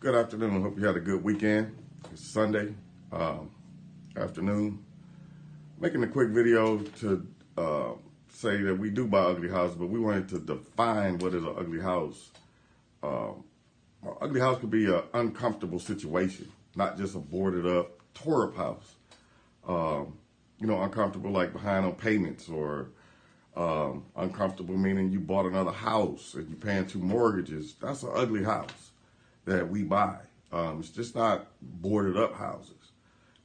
Good afternoon. Hope you had a good weekend. It's Sunday afternoon. Making a quick video to say that we do buy ugly houses, but we wanted to define what is an ugly house. An ugly house could be an uncomfortable situation, not just a boarded up, tore up house. Uncomfortable like behind on payments, or uncomfortable meaning you bought another house and you're paying 2 mortgages. That's an ugly house that we buy. It's just not boarded up houses.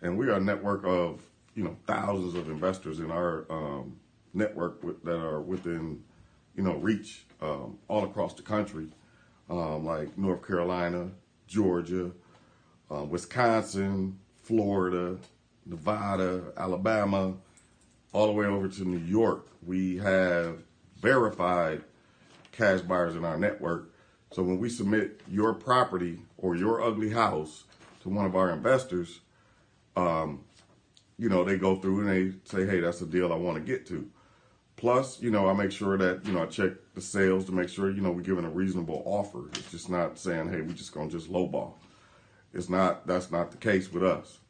And we are a network of, thousands of investors in our network that are within, reach all across the country, like North Carolina, Georgia, Wisconsin, Florida, Nevada, Alabama, all the way over to New York. We have verified cash buyers in our network. So when we submit your property or your ugly house to one of our investors, they go through and they say, hey, that's a deal I want to get to. Plus, I make sure that, I check the sales to make sure, we're giving a reasonable offer. It's just not saying, hey, we're just going to just lowball. That's not the case with us.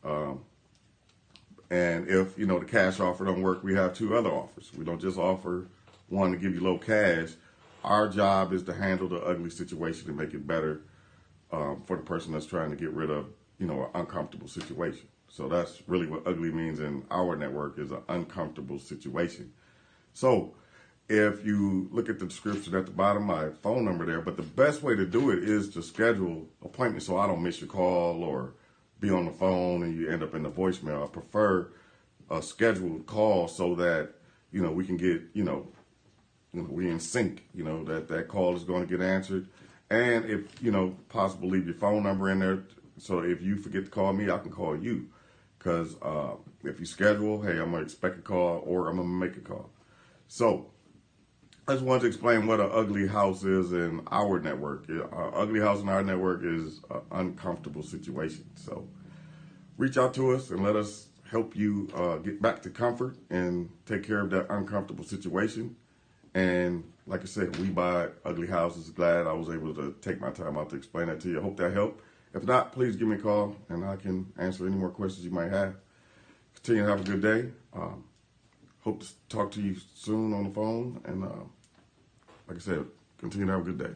And if, the cash offer don't work, we have 2 other offers. We don't just offer one to give you low cash. Our job is to handle the ugly situation and make it better for the person that's trying to get rid of, an uncomfortable situation. So that's really what ugly means in our network, is an uncomfortable situation. So if you look at the description at the bottom, my phone number there, but the best way to do it is to schedule appointments so I don't miss your call or be on the phone and you end up in the voicemail. I prefer a scheduled call so that, we can get, we in sync, that call is going to get answered. And if, possible, leave your phone number in there. So if you forget to call me, I can call you. Because if you schedule, hey, I'm going to expect a call or I'm going to make a call. So I just wanted to explain what an ugly house is in our network. An ugly house in our network is an uncomfortable situation. So reach out to us and let us help you get back to comfort and take care of that uncomfortable situation. And like I said, we buy ugly houses. Glad I was able to take my time out to explain that to you. I hope that helped. If not, please give me a call and I can answer any more questions you might have. Continue to have a good day. Hope to talk to you soon on the phone. And like I said, continue to have a good day.